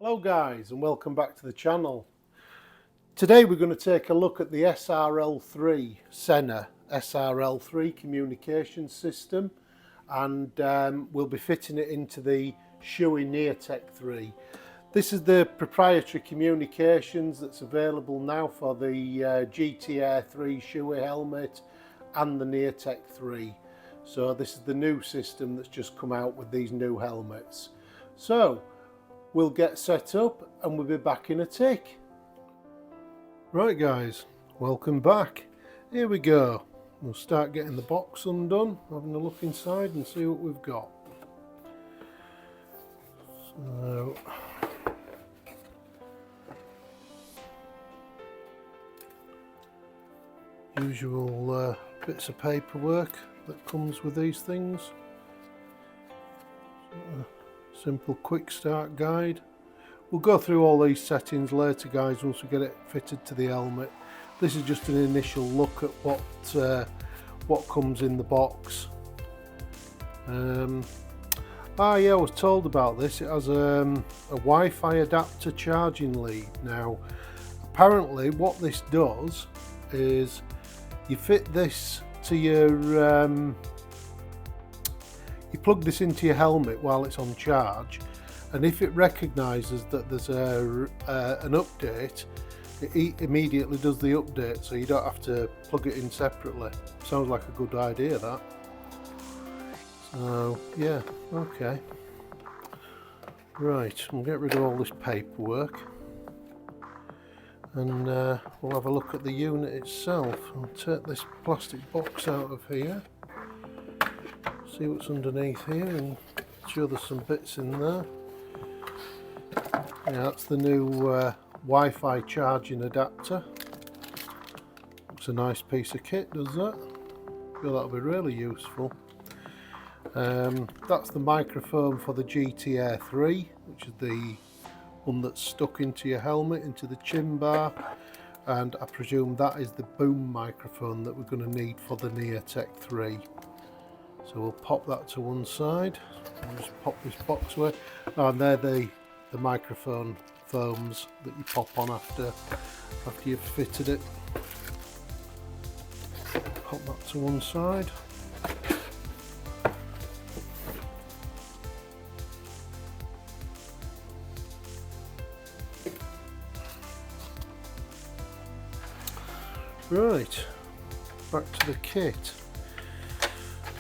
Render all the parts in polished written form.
Hello guys and welcome back to the channel. Today we're going to take a look at the SRL3 Sena SRL3 communication system, and we'll be fitting it into the Shoei Neotec 3. This is the proprietary communications that's available now for the GT-Air 3 Shoei helmet and the Neotec 3. So this is the new system that's just come out with these new helmets. So we'll get set up and we'll be back in a tick. Right guys, welcome back. Here we go. We'll start getting the box undone, having a look inside and see what we've got. So, usual bits of paperwork that comes with these things. Simple quick start guide. We'll go through all these settings later guys once we get it fitted to the helmet. This is just an initial look at what comes in the box. Yeah, I was told about this. It has a Wi-Fi adapter charging lead. Now apparently what this does is you fit this to your you plug this into your helmet while it's on charge, and if it recognises that there's an update, it immediately does the update, so you don't have to plug it in separately. Sounds like a good idea, that. So yeah, okay. Right, we'll get rid of all this paperwork and we'll have a look at the unit itself. I'll take this plastic box out of here, see what's underneath here, and sure there's some bits in there. Yeah, that's the new Wi-Fi charging adapter. Looks a nice piece of kit, does that? I feel that'll be really useful. That's the microphone for the GT-Air 3, which is the one that's stuck into your helmet, into the chin bar, and I presume that is the boom microphone that we're going to need for the Neotec 3. So we'll pop that to one side and just pop this box away. Oh, and they're the microphone foams that you pop on after you've fitted it. Pop that to one side. Right, back to the kit.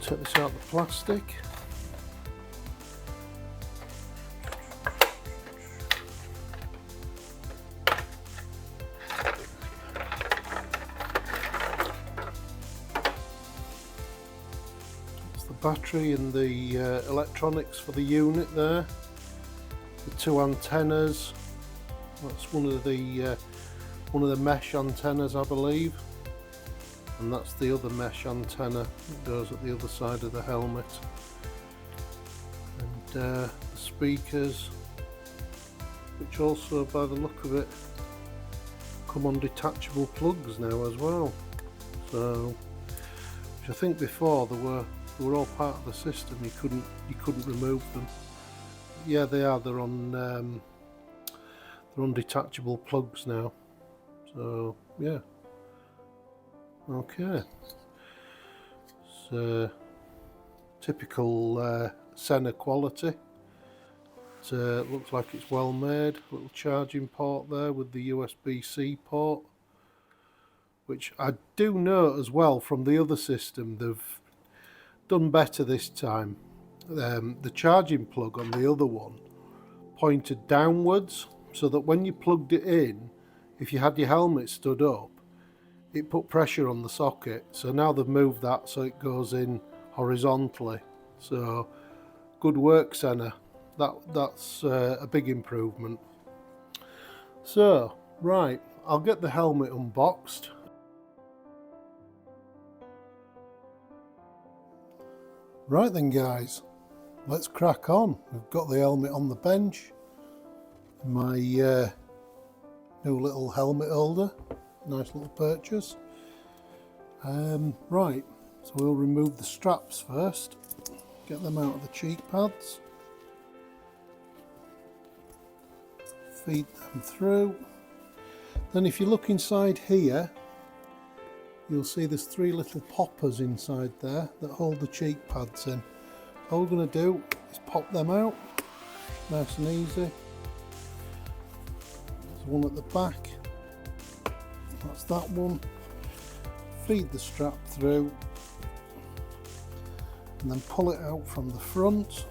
Take this out of the plastic. That's the battery and the electronics for the unit there. The two antennas. That's one of the mesh antennas, I believe. And that's the other mesh antenna that goes at the other side of the helmet. And the speakers, which also by the look of it come on detachable plugs now as well. So, which I think before they were all part of the system. You couldn't remove them. Yeah, they are. They're on detachable plugs now. So yeah. Okay, so typical Sena quality. It looks like it's well made. Little charging port there with the USB-C port, which I do know as well from the other system they've done better this time. The charging plug on the other one pointed downwards, so that when you plugged it in, if you had your helmet stood up, it put pressure on the socket. So now they've moved that so it goes in horizontally. So good work, Sena. That's a big improvement. So right, I'll get the helmet unboxed. Right then guys, let's crack on. We've got the helmet on the bench. My new little helmet holder. Nice little purchase. Right, so we'll remove the straps first, get them out of the cheek pads. feed them through. Then if you look inside here, you'll see there's 3 little poppers inside there that hold the cheek pads in. All we're going to do is pop them out, nice and easy. There's one at the back, that's that one. Feed the strap through and then pull it out from the front,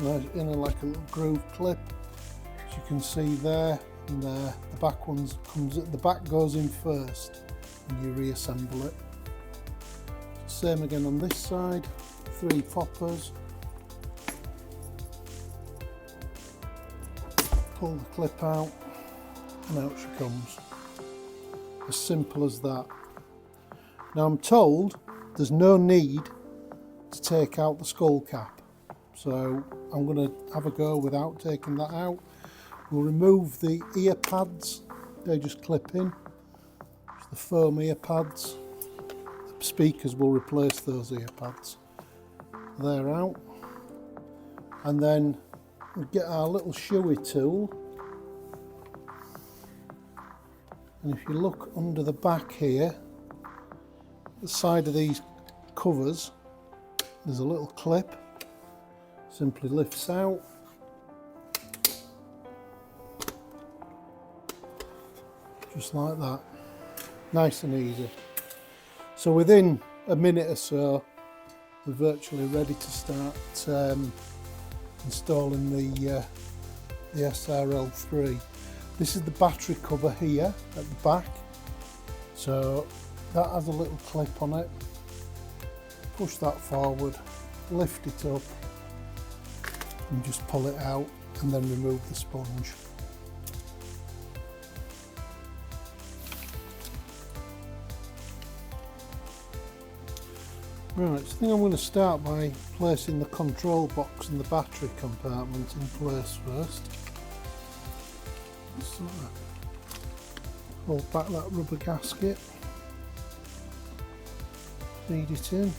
in like a little groove clip, as you can see there. And the back the back goes in first and you reassemble it. Same again on this side, 3 poppers. Pull the clip out and out she comes. As simple as that. Now I'm told there's no need to take out the skull cap, so I'm going to have a go without taking that out. We'll remove the ear pads, they just clip in. It's the foam ear pads. The speakers will replace those ear pads. They're out. And then we get our little Shoei tool. And if you look under the back here, the side of these covers, there's a little clip. Simply lifts out. Just like that, nice and easy. So within a minute or so, we're virtually ready to start installing the SRL3. This is the battery cover here at the back. So that has a little clip on it. Push that forward, lift it up, and just pull it out, and then remove the sponge. Right, so I think I'm going to start by placing the control box and the battery compartment in place first. So hold back that rubber gasket, feed it in.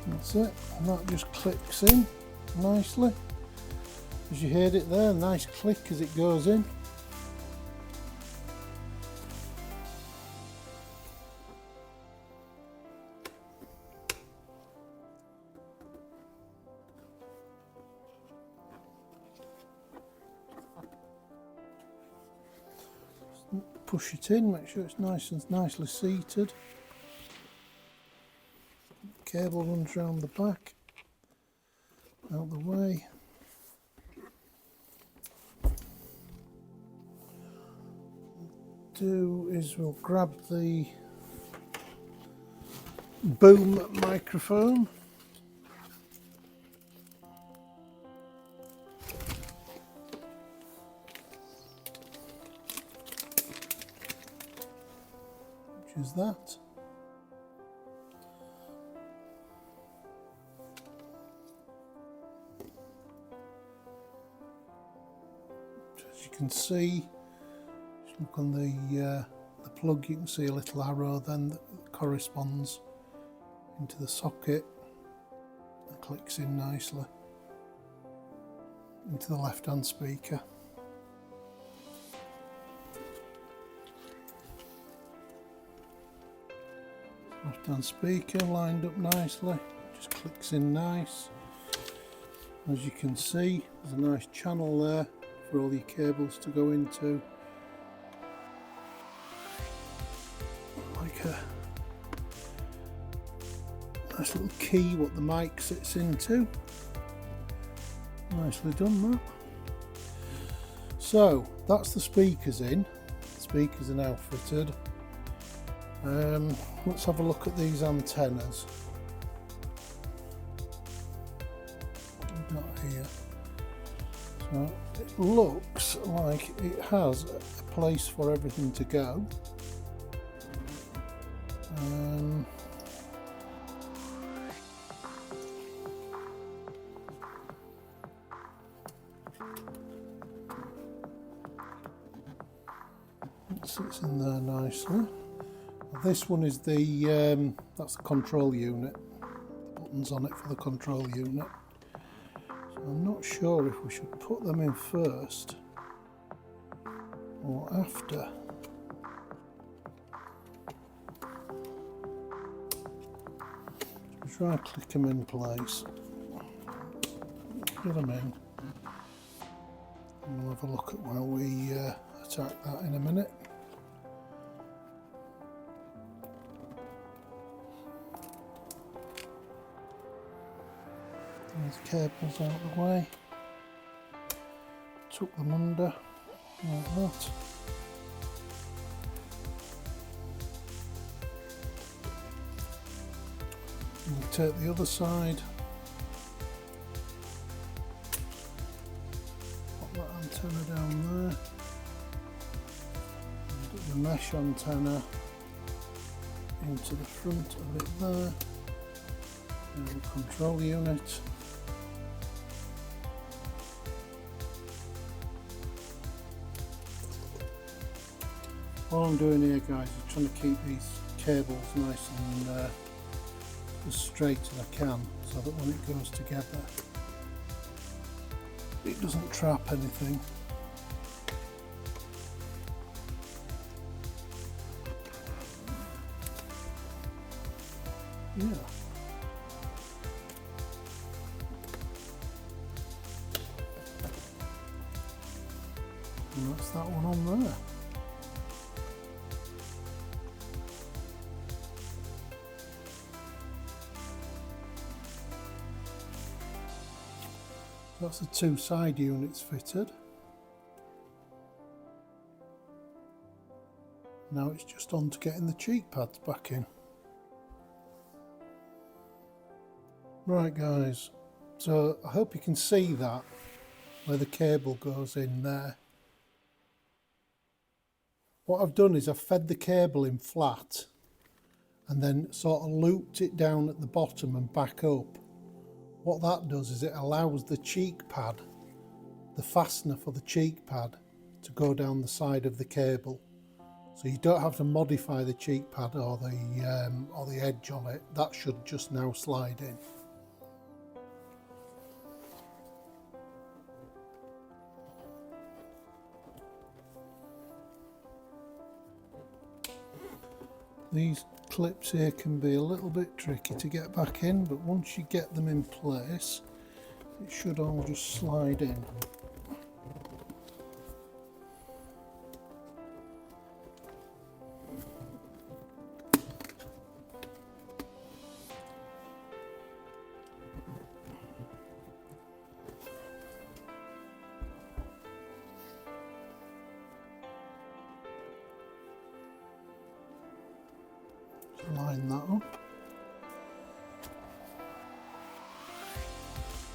That's it, and that just clicks in nicely. As you heard it there, nice click as it goes in. Push it in, make sure it's nice and nicely seated. Cable runs around the back, out the way. We'll grab the boom microphone. Which is that. As you can see, look on the plug, you can see a little arrow then that corresponds into the socket and clicks in nicely into the left hand speaker. Left hand speaker lined up nicely, just clicks in nice. As you can see, there's a nice channel there for all your cables to go into. Like a nice little key what the mic sits into. Nicely done that. So that's the speakers in. The speakers are now fitted. Let's have a look at these antennas. Got here. So it looks like it has a place for everything to go. Sits in there nicely. This one is the that's the control unit. The buttons on it for the control unit. So I'm not sure if we should put them in first or after. Try and click them in place. Get them in. And we'll have a look at where we attack that in a minute. These cables out of the way. Tuck them under like that. And we'll take the other side. Pop that antenna down there. Put the mesh antenna into the front of it there. And the control unit. All I'm doing here, guys, is trying to keep these cables nice and as straight as I can, so that when it goes together it doesn't trap anything. Yeah. And that's that one on there. That's the two side units fitted. Now it's just on to getting the cheek pads back in. Right guys, so I hope you can see that where the cable goes in there. What I've done is I've fed the cable in flat and then sort of looped it down at the bottom and back up. What that does is it allows the cheek pad, the fastener for the cheek pad, to go down the side of the cable. So you don't have to modify the cheek pad or the edge on it. That should just now slide in. These clips here can be a little bit tricky to get back in, but once you get them in place, it should all just slide in. Line that up.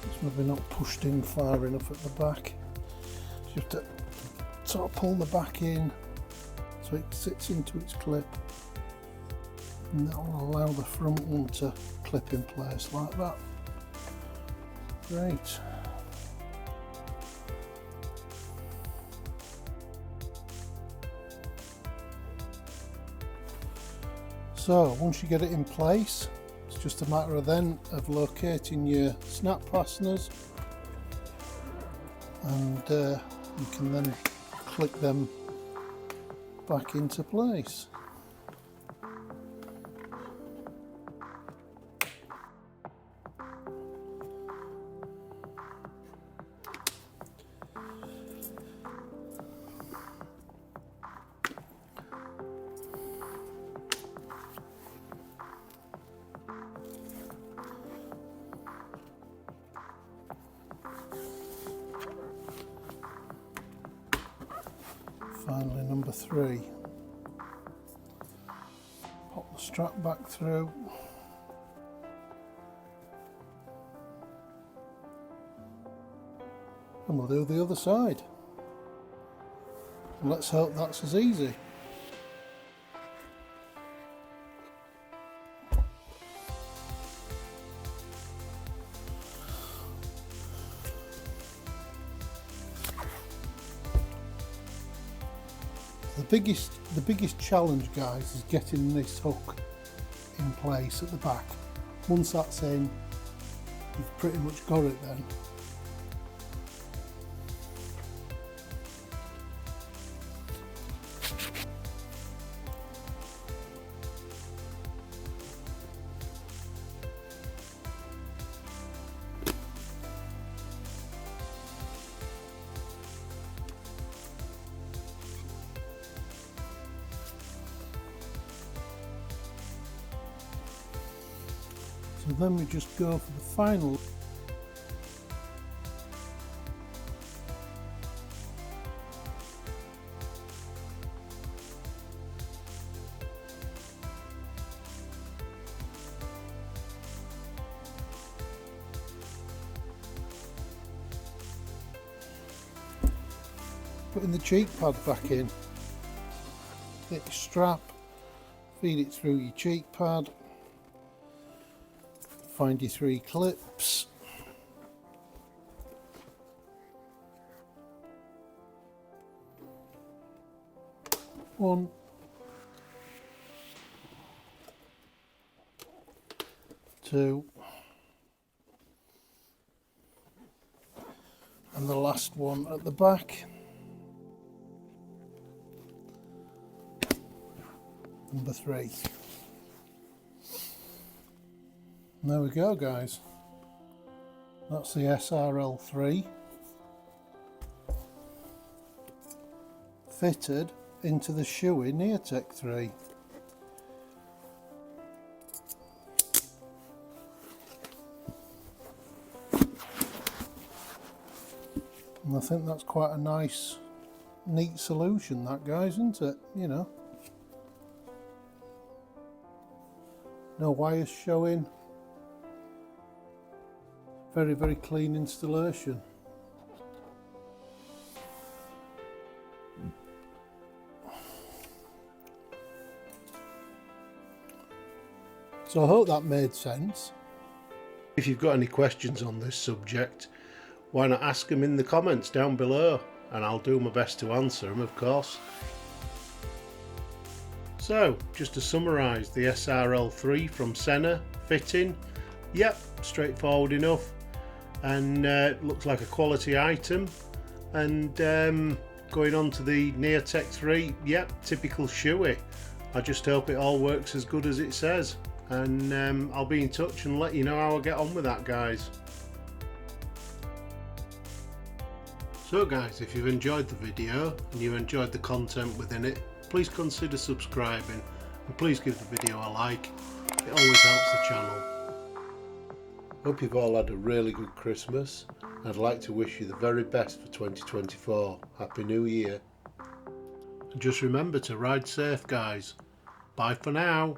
It's maybe not pushed in far enough at the back. So you have to sort of pull the back in so it sits into its clip, and that will allow the front one to clip in place like that. Great. So once you get it in place, it's just a matter of then of locating your snap fasteners, and you can then click them back into place. Finally, number 3. Pop the strap back through. And we'll do the other side. And let's hope that's as easy. The biggest challenge, guys, is getting this hook in place at the back. Once that's in, you've pretty much got it then. So then we just go for the final. Putting the cheek pad back in. Get your strap, feed it through your cheek pad. Find your 3 clips. One, two, and the last one at the back. Number 3. There we go, guys. That's the SRL 3 fitted into the Shoei Neotec 3. And I think that's quite a nice, neat solution, that, guys, isn't it? You know, no wires showing. Very, very clean installation. So I hope that made sense. If you've got any questions on this subject, why not ask them in the comments down below, and I'll do my best to answer them, of course. So, just to summarise, the SRL3 from Sena fitting, yep, straightforward enough. And looks like a quality item. And going on to the Neotec 3, yep, typical Shoei. I just hope it all works as good as it says, and I'll be in touch and let you know how I get on with that, guys. So guys, if you've enjoyed the video and you enjoyed the content within it, please consider subscribing and please give the video a like. It always helps the channel. Hope you've all had a really good Christmas. I'd like to wish you the very best for 2024. Happy New Year. And just remember to ride safe, guys. Bye for now.